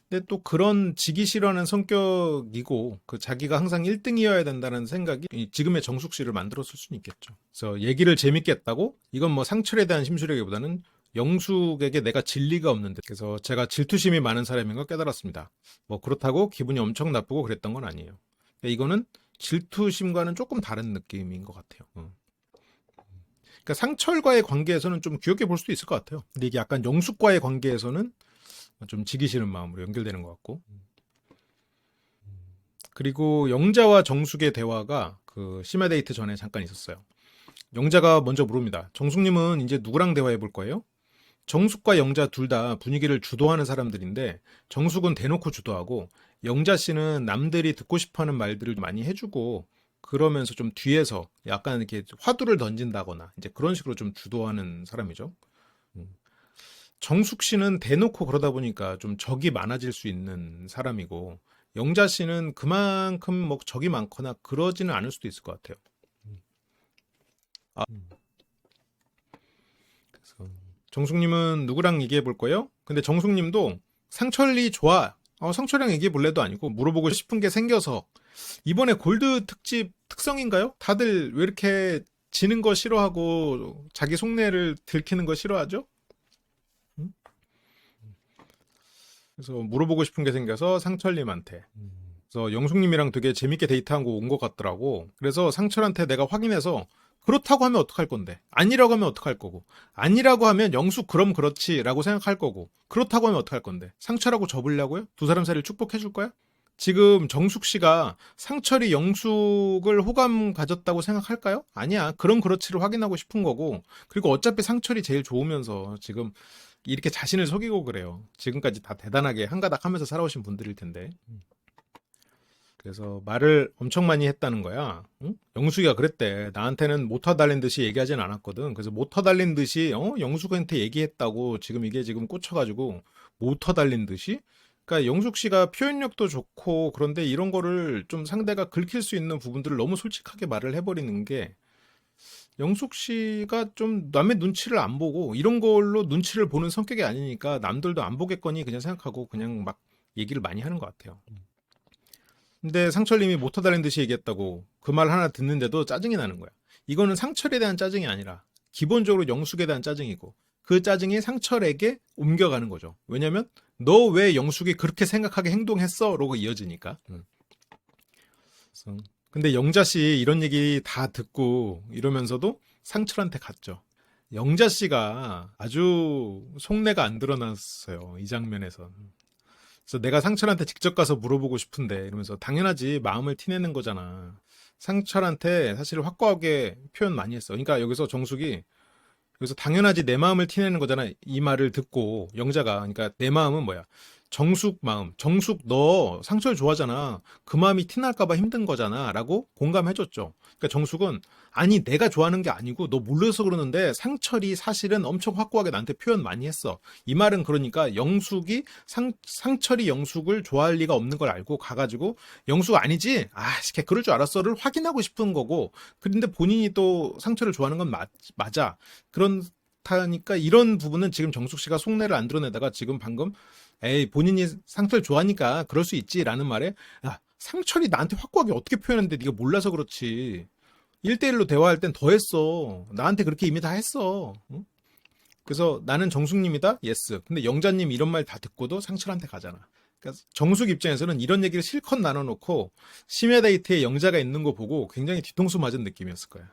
근데 또 그런 지기 싫어하는 성격이고 그 자기가 항상 1등이어야 된다는 생각이 지금의 정숙 씨를 만들었을 수는 있겠죠. 그래서 얘기를 재밌게 했다고 이건 뭐 상철에 대한 심술이기보다는 영숙에게 내가 질 리가 없는데 그래서 제가 질투심이 많은 사람인 걸 깨달았습니다. 뭐 그렇다고 기분이 엄청 나쁘고 그랬던 건 아니에요. 이거는 질투심과는 조금 다른 느낌인 것 같아요. 그러니까 상철과의 관계에서는 좀 귀엽게 볼 수도 있을 것 같아요. 근데 이게 약간 영숙과의 관계에서는 좀 지기 싫은 마음으로 연결되는 것 같고. 그리고 영자와 정숙의 대화가 그 심야 데이트 전에 잠깐 있었어요. 영자가 먼저 물읍니다. 정숙님은 이제 누구랑 대화해 볼 거예요? 정숙과 영자 둘 다 분위기를 주도하는 사람들인데 정숙은 대놓고 주도하고 영자 씨는 남들이 듣고 싶어하는 말들을 많이 해주고 그러면서 좀 뒤에서 약간 이렇게 화두를 던진다거나 이제 그런 식으로 좀 주도하는 사람이죠. 정숙 씨는 대놓고 그러다 보니까 좀 적이 많아질 수 있는 사람이고 영자 씨는 그만큼 뭐 적이 많거나 그러지는 않을 수도 있을 것 같아요. 아, 그래서 정숙님은 누구랑 얘기해 볼 거예요? 근데 정숙님도 상철이 좋아. 상철이랑 얘기해 볼래도 아니고 물어보고 싶은 게 생겨서 이번에 골드 특집 특성인가요? 다들 왜 이렇게 지는 거 싫어하고 자기 속내를 들키는 거 싫어하죠? 응? 그래서 물어보고 싶은 게 생겨서 상철님한테. 그래서 영숙님이랑 되게 재밌게 데이트하고 온 것 같더라고. 그래서 상철한테 내가 확인해서 그렇다고 하면 어떡할 건데? 아니라고 하면 어떡할 거고? 아니라고 하면 영숙 그럼 그렇지라고 생각할 거고. 그렇다고 하면 어떡할 건데? 상철하고 접으려고요? 두 사람 사이를 축복해 줄 거야? 지금 정숙 씨가 상철이 영숙을 호감 가졌다고 생각할까요? 아니야. 그런 그렇지를 확인하고 싶은 거고. 그리고 어차피 상철이 제일 좋으면서 지금 이렇게 자신을 속이고 그래요. 지금까지 다 대단하게 한가닥 하면서 살아오신 분들일 텐데. 그래서 말을 엄청 많이 했다는 거야. 응? 영숙이가 그랬대. 나한테는 모터 달린 듯이 얘기하진 않았거든. 그래서 모터 달린 듯이 영숙한테 얘기했다고 지금 이게 지금 꽂혀가지고 모터 달린 듯이. 그러니까 영숙 씨가 표현력도 좋고 그런데 이런 거를 좀 상대가 긁힐 수 있는 부분들을 너무 솔직하게 말을 해버리는 게 영숙 씨가 좀 남의 눈치를 안 보고 이런 걸로 눈치를 보는 성격이 아니니까 남들도 안 보겠거니 그냥 생각하고 그냥 막 얘기를 많이 하는 것 같아요. 근데 상철님이 모터 달린 듯이 얘기했다고 그 말 하나 듣는데도 짜증이 나는 거야. 이거는 상철에 대한 짜증이 아니라 기본적으로 영숙에 대한 짜증이고 그 짜증이 상철에게 옮겨가는 거죠. 왜냐면 너 왜 영숙이 그렇게 생각하게 행동했어? 라고 이어지니까. 근데 영자 씨 이런 얘기 다 듣고 이러면서도 상철한테 갔죠. 영자 씨가 아주 속내가 안 드러났어요. 이 장면에서. 그래서 내가 상철한테 직접 가서 물어보고 싶은데 이러면서 당연하지 마음을 티내는 거잖아. 상철한테 사실 확고하게 표현 많이 했어. 그러니까 여기서 정숙이 여기서 당연하지 내 마음을 티내는 거잖아. 이 말을 듣고 영자가 그러니까 내 마음은 뭐야? 정숙 마음. 정숙 너 상철 좋아하잖아. 그 마음이 티날까봐 힘든 거잖아. 라고 공감해줬죠. 그러니까 정숙은 아니 내가 좋아하는 게 아니고 너 몰라서 그러는데 상철이 사실은 엄청 확고하게 나한테 표현 많이 했어. 이 말은 그러니까 영숙이 상철이 영숙을 좋아할 리가 없는 걸 알고 가가지고 영숙 아니지? 아, 걔 그럴 줄 알았어를 확인하고 싶은 거고. 그런데 본인이 또 상철을 좋아하는 건 맞아. 그렇다니까 이런 부분은 지금 정숙 씨가 속내를 안 드러내다가 지금 방금 에이 본인이 상철 좋아하니까 그럴 수 있지라는 말에 야 상철이 나한테 확고하게 어떻게 표현했는데 네가 몰라서 그렇지. 1대1로 대화할 땐 더 했어. 나한테 그렇게 이미 다 했어. 응? 그래서 나는 정숙님이다? 예스. 근데 영자님 이런 말 다 듣고도 상철한테 가잖아. 그러니까 정숙 입장에서는 이런 얘기를 실컷 나눠놓고 심야 데이트에 영자가 있는 거 보고 굉장히 뒤통수 맞은 느낌이었을 거야.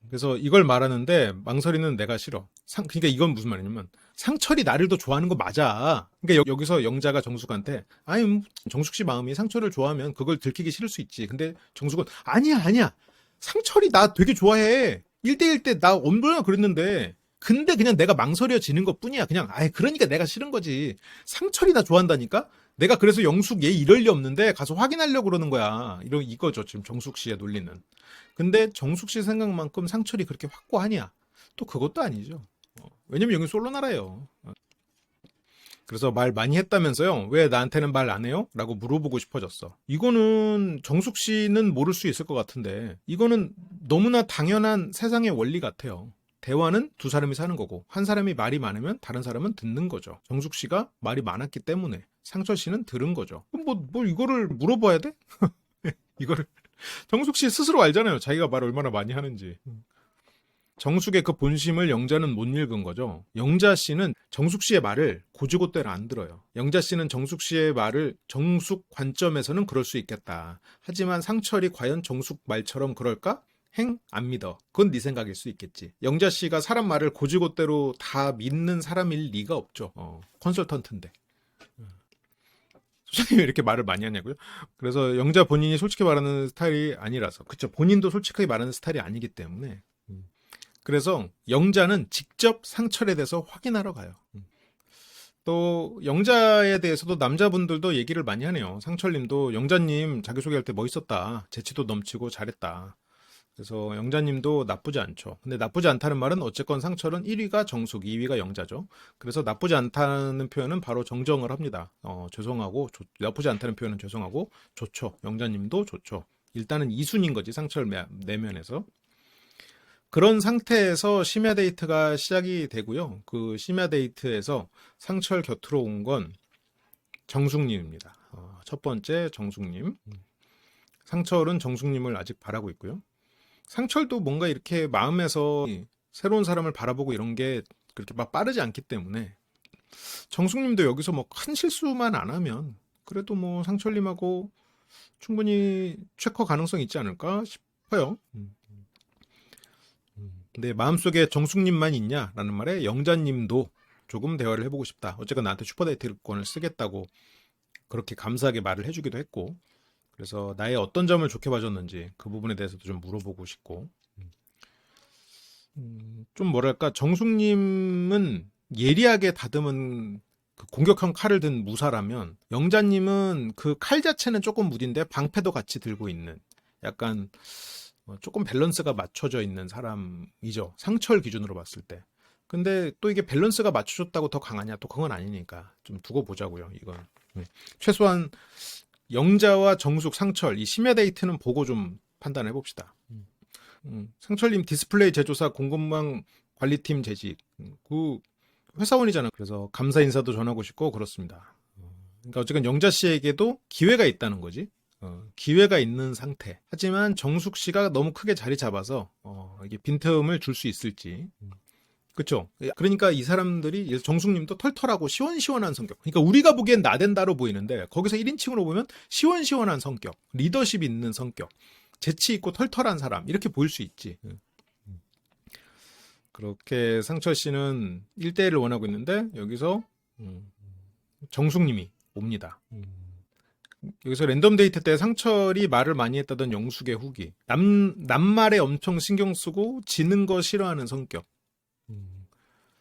그래서 이걸 말하는데 망설이는 내가 싫어. 그러니까 이건 무슨 말이냐면 상철이 나를 더 좋아하는 거 맞아. 그러니까 여기서 영자가 정숙한테 아니 정숙 씨 마음이 상철을 좋아하면 그걸 들키기 싫을 수 있지. 근데 정숙은 아니야. 상철이 나 되게 좋아해. 1대1 때 나 얼마나 그랬는데. 근데 그냥 내가 망설여지는 것 뿐이야. 그냥 그러니까 내가 싫은 거지. 상철이 나 좋아한다니까? 내가 그래서 영숙 얘 이럴 리 없는데 가서 확인하려고 그러는 거야. 이거죠. 지금 정숙 씨의 논리는. 근데 정숙 씨 생각만큼 상철이 그렇게 확고하냐? 또 그것도 아니죠. 왜냐면 여기 솔로나라예요. 그래서 말 많이 했다면서요? 왜 나한테는 말 안 해요? 라고 물어보고 싶어졌어. 이거는 정숙 씨는 모를 수 있을 것 같은데 이거는 너무나 당연한 세상의 원리 같아요. 대화는 두 사람이 사는 거고 한 사람이 말이 많으면 다른 사람은 듣는 거죠. 정숙 씨가 말이 많았기 때문에 상철 씨는 들은 거죠. 그럼 뭐 이거를 물어봐야 돼? 이거를 정숙 씨 스스로 알잖아요. 자기가 말 얼마나 많이 하는지. 정숙의 그 본심을 영자는 못 읽은 거죠. 영자 씨는 정숙 씨의 말을 고지고대로 안 들어요. 영자 씨는 정숙 씨의 말을 정숙 관점에서는 그럴 수 있겠다. 하지만 상철이 과연 정숙 말처럼 그럴까? 안 믿어. 그건 네 생각일 수 있겠지. 영자 씨가 사람 말을 고지고대로 다 믿는 사람일 리가 없죠. 컨설턴트인데. 소장님이 왜 이렇게 말을 많이 하냐고요? 그래서 영자 본인이 솔직히 말하는 스타일이 아니라서. 그쵸. 본인도 솔직하게 말하는 스타일이 아니기 때문에. 그래서 영자는 직접 상철에 대해서 확인하러 가요. 또 영자에 대해서도 남자분들도 얘기를 많이 하네요. 상철님도 영자님 자기소개할 때 멋있었다. 재치도 넘치고 잘했다. 그래서 영자님도 나쁘지 않죠. 근데 나쁘지 않다는 말은 어쨌건 상철은 1위가 정숙, 2위가 영자죠. 그래서 나쁘지 않다는 표현은 바로 정정을 합니다. 죄송하고 나쁘지 않다는 표현은 죄송하고 좋죠. 영자님도 좋죠. 일단은 2순인 거지 상철 내면에서. 그런 상태에서 심야 데이트가 시작이 되고요. 그 심야 데이트에서 상철 곁으로 온 건 정숙님입니다. 첫 번째 정숙님. 상철은 정숙님을 아직 바라고 있고요. 상철도 뭔가 이렇게 마음에서 새로운 사람을 바라보고 이런 게 그렇게 막 빠르지 않기 때문에 정숙님도 여기서 뭐 큰 실수만 안 하면 그래도 뭐 상철님하고 충분히 최커 가능성이 있지 않을까 싶어요. 근데 마음속에 정숙님만 있냐라는 말에 영자님도 조금 대화를 해보고 싶다. 어쨌건 나한테 슈퍼데이트권을 쓰겠다고 그렇게 감사하게 말을 해주기도 했고, 그래서 나의 어떤 점을 좋게 봐줬는지 그 부분에 대해서도 좀 물어보고 싶고, 좀 뭐랄까 정숙님은 예리하게 다듬은 그 공격형 칼을 든 무사라면 영자님은 그 칼 자체는 조금 무딘데 방패도 같이 들고 있는 약간 조금 밸런스가 맞춰져 있는 사람이죠. 상철 기준으로 봤을 때. 근데 또 이게 밸런스가 맞춰졌다고 더 강하냐? 또 그건 아니니까 좀 두고 보자고요. 이건 최소한 영자와 정숙, 상철 이 심야 데이트는 보고 좀 판단해 봅시다. 상철님 디스플레이 제조사 공급망 관리팀 재직. 그 회사원이잖아. 그래서 감사 인사도 전하고 싶고 그렇습니다. 그러니까 어쨌든 영자 씨에게도 기회가 있다는 거지. 기회가 있는 상태. 하지만 정숙 씨가 너무 크게 자리 잡아서 이게 빈틈을 줄 수 있을지. 그렇죠. 그러니까 이 사람들이 정숙님도 털털하고 시원시원한 성격. 그러니까 우리가 보기엔 나댄다로 보이는데 거기서 1인칭으로 보면 시원시원한 성격, 리더십 있는 성격, 재치 있고 털털한 사람 이렇게 보일 수 있지. 그렇게 상철 씨는 1대1을 원하고 있는데 여기서 정숙님이 옵니다. 여기서 랜덤 데이트 때 상철이 말을 많이 했다던 영숙의 후기. 남말에 엄청 신경 쓰고 지는 거 싫어하는 성격.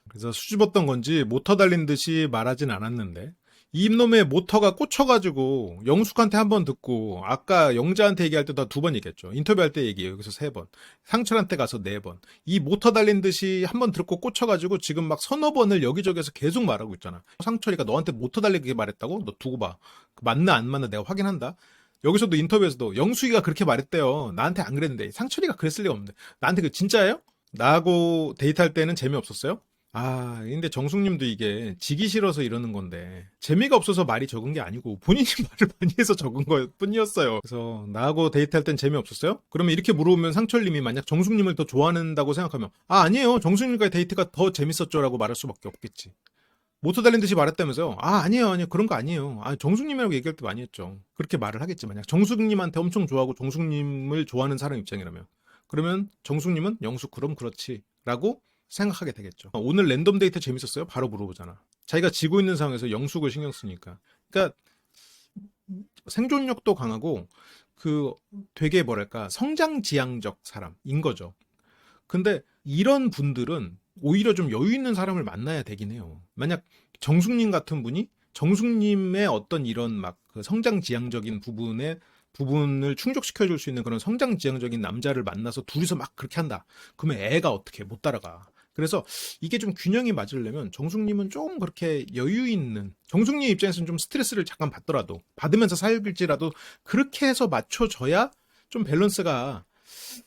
그래서 수줍었던 건지 모터 달린 듯이 말하진 않았는데 이놈의 모터가 꽂혀가지고 영숙한테 한 번 듣고 아까 영자한테 얘기할 때도 2번 얘기했죠. 인터뷰할 때 얘기해요. 여기서 3번. 상철한테 가서 4번. 이 모터 달린 듯이 한 번 듣고 꽂혀가지고 지금 막 서너 번을 여기저기서 계속 말하고 있잖아. 상철이가 너한테 모터 달리게 말했다고? 너 두고 봐. 맞나 안 맞나 내가 확인한다. 여기서도 인터뷰에서도 영숙이가 그렇게 말했대요. 나한테 안 그랬는데. 상철이가 그랬을 리가 없는데. 나한테 그 진짜예요? 나하고 데이트할 때는 재미없었어요? 아, 근데 정숙님도 이게 지기 싫어서 이러는 건데 재미가 없어서 말이 적은 게 아니고 본인이 말을 많이 해서 적은 것 뿐이었어요. 그래서 나하고 데이트할 땐 재미없었어요? 그러면 이렇게 물어보면 상철님이 만약 정숙님을 더 좋아한다고 생각하면 아니에요. 정숙님과의 데이트가 더 재밌었죠 라고 말할 수밖에 없겠지. 모터 달린 듯이 말했다면서요? 아니에요. 그런 거 아니에요. 정숙님이라고 얘기할 때 많이 했죠. 그렇게 말을 하겠지. 만약 정숙님한테 엄청 좋아하고 정숙님을 좋아하는 사람 입장이라면. 그러면 정숙님은 영숙 그럼 그렇지 라고 생각하게 되겠죠. 오늘 랜덤 데이트 재밌었어요? 바로 물어보잖아. 자기가 지고 있는 상황에서 영숙을 신경 쓰니까. 그러니까 생존력도 강하고 그 되게 뭐랄까 성장지향적 사람인 거죠. 근데 이런 분들은 오히려 좀 여유 있는 사람을 만나야 되긴 해요. 만약 정숙님 같은 분이 정숙님의 어떤 이런 막그 성장지향적인 부분을 충족시켜 줄 수 있는 그런 성장지향적인 남자를 만나서 둘이서 막 그렇게 한다. 그러면 애가 어떻게 못 따라가. 그래서 이게 좀 균형이 맞으려면 정숙님은 조금 그렇게 여유 있는, 정숙님 입장에서는 좀 스트레스를 잠깐 받더라도 받으면서 살길지라도 그렇게 해서 맞춰줘야 좀 밸런스가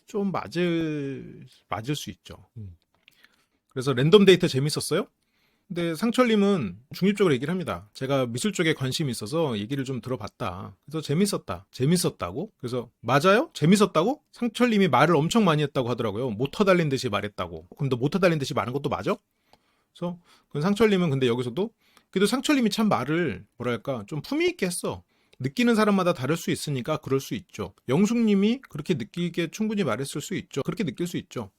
좀 맞을 수 있죠. 그래서 랜덤 데이트 재밌었어요? 근데 상철님은 중립적으로 얘기를 합니다. 제가 미술 쪽에 관심이 있어서 얘기를 좀 들어봤다. 그래서 재밌었다. 재밌었다고? 그래서 맞아요? 재밌었다고? 상철님이 말을 엄청 많이 했다고 하더라고요. 모터 달린 듯이 말했다고. 그럼 너 모터 달린 듯이 말한 것도 맞아? 그래서 상철님은 근데 여기서도 그래도 상철님이 참 말을 뭐랄까 좀 품위 있게 했어. 느끼는 사람마다 다를 수 있으니까 그럴 수 있죠. 영숙님이 그렇게 느끼게 충분히 말했을 수 있죠. 그렇게 느낄 수 있죠.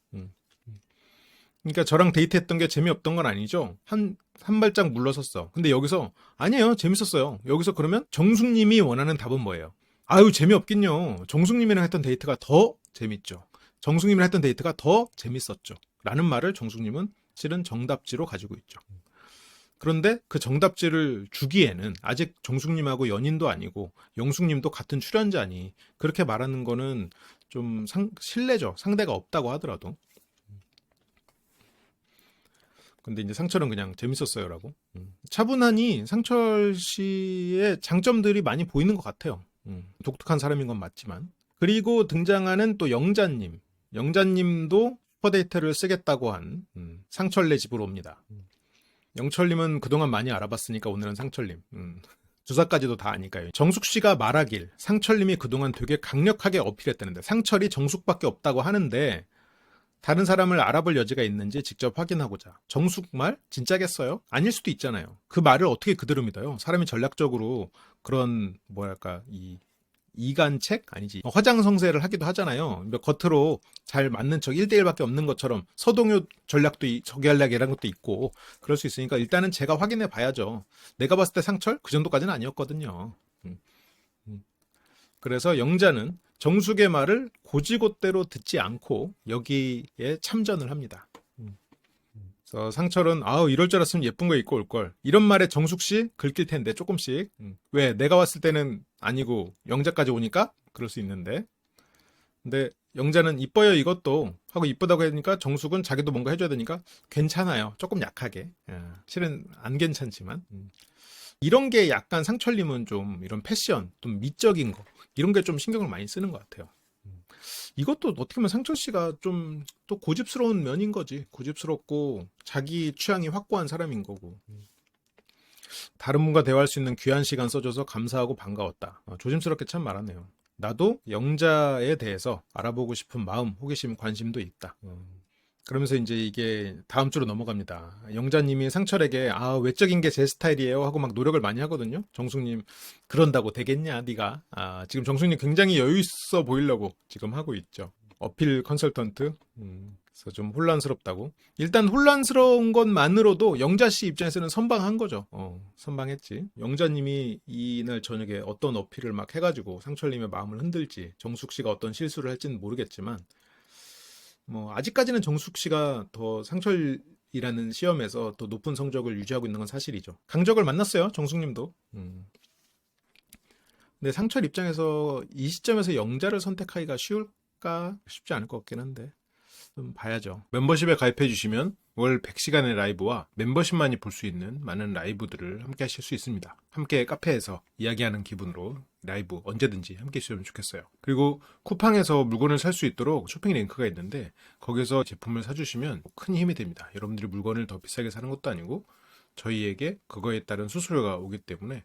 그러니까 저랑 데이트했던 게 재미없던 건 아니죠. 한 발짝 물러섰어. 근데 여기서 아니에요. 재밌었어요. 여기서 그러면 정숙님이 원하는 답은 뭐예요? 아유 재미없긴요. 정숙님이랑 했던 데이트가 더 재밌죠. 정숙님이랑 했던 데이트가 더 재밌었죠. 라는 말을 정숙님은 실은 정답지로 가지고 있죠. 그런데 그 정답지를 주기에는 아직 정숙님하고 연인도 아니고 영숙님도 같은 출연자니 그렇게 말하는 거는 좀 신뢰죠. 상대가 없다고 하더라도. 근데 이제 상철은 그냥 재밌었어요라고. 차분하니 상철 씨의 장점들이 많이 보이는 것 같아요. 독특한 사람인 건 맞지만. 그리고 등장하는 또 영자님. 영자님도 슈퍼데이터를 쓰겠다고 한 상철네 집으로 옵니다. 영철님은 그동안 많이 알아봤으니까 오늘은 상철님. 주사까지도 다 아니까요. 정숙 씨가 말하길 상철님이 그동안 되게 강력하게 어필했다는데 상철이 정숙밖에 없다고 하는데 다른 사람을 알아볼 여지가 있는지 직접 확인하고자. 정숙 말? 진짜겠어요? 아닐 수도 있잖아요. 그 말을 어떻게 그대로 믿어요? 사람이 전략적으로 그런 뭐랄까 이간책? 아니지. 화장성세를 하기도 하잖아요. 겉으로 잘 맞는 척 1대1밖에 없는 것처럼 서동요 전략도 적연략이라는 것도 있고 그럴 수 있으니까 일단은 제가 확인해 봐야죠. 내가 봤을 때 상철? 그 정도까지는 아니었거든요. 그래서 영자는 정숙의 말을 고지고대로 듣지 않고 여기에 참전을 합니다. 그래서 상철은 이럴 줄 알았으면 예쁜 거 입고 올 걸. 이런 말에 정숙 씨 긁힐 텐데 조금씩. 왜 내가 왔을 때는 아니고 영자까지 오니까 그럴 수 있는데. 근데 영자는 이뻐요 이것도 하고 이쁘다고 하니까 정숙은 자기도 뭔가 해줘야 되니까 괜찮아요. 조금 약하게. 실은 안 괜찮지만. 이런 게 약간 상철님은 좀 이런 패션, 좀 미적인 거 이런 게 좀 신경을 많이 쓰는 것 같아요. 이것도 어떻게 보면 상철 씨가 좀 또 고집스러운 면인 거지. 고집스럽고 자기 취향이 확고한 사람인 거고. 다른 분과 대화할 수 있는 귀한 시간 써줘서 감사하고 반가웠다. 조심스럽게 참 말하네요. 나도 영자에 대해서 알아보고 싶은 마음, 호기심, 관심도 있다. 그러면서 이제 이게 다음 주로 넘어갑니다. 영자님이 상철에게 외적인 게 제 스타일이에요 하고 막 노력을 많이 하거든요. 정숙님 그런다고 되겠냐 네가. 지금 정숙님 굉장히 여유 있어 보이려고 지금 하고 있죠. 어필 컨설턴트. 그래서 좀 혼란스럽다고. 일단 혼란스러운 것만으로도 영자 씨 입장에서는 선방한 거죠. 선방했지. 영자님이 이날 저녁에 어떤 어필을 막 해가지고 상철님의 마음을 흔들지, 정숙 씨가 어떤 실수를 할지는 모르겠지만 뭐 아직까지는 정숙 씨가 더 상철 이라는 시험에서 또 높은 성적을 유지하고 있는 건 사실이죠. 강적을 만났어요, 정숙님도. 근데 상철 입장에서 이 시점에서 영자를 선택하기가 쉬울까? 쉽지 않을 것 같긴 한데 좀 봐야죠. 멤버십에 가입해 주시면 월 100시간의 라이브와 멤버십만이 볼 수 있는 많은 라이브들을 함께 하실 수 있습니다. 함께 카페에서 이야기하는 기분으로 라이브 언제든지 함께 해주시면 좋겠어요. 그리고 쿠팡에서 물건을 살 수 있도록 쇼핑 링크가 있는데 거기서 제품을 사주시면 큰 힘이 됩니다. 여러분들이 물건을 더 비싸게 사는 것도 아니고 저희에게 그거에 따른 수수료가 오기 때문에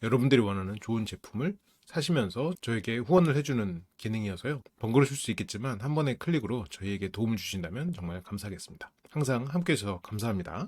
여러분들이 원하는 좋은 제품을 사시면서 저에게 후원을 해주는 기능이어서요. 번거로우실 수 있겠지만 한 번의 클릭으로 저희에게 도움을 주신다면 정말 감사하겠습니다. 항상 함께 해주셔서 감사합니다.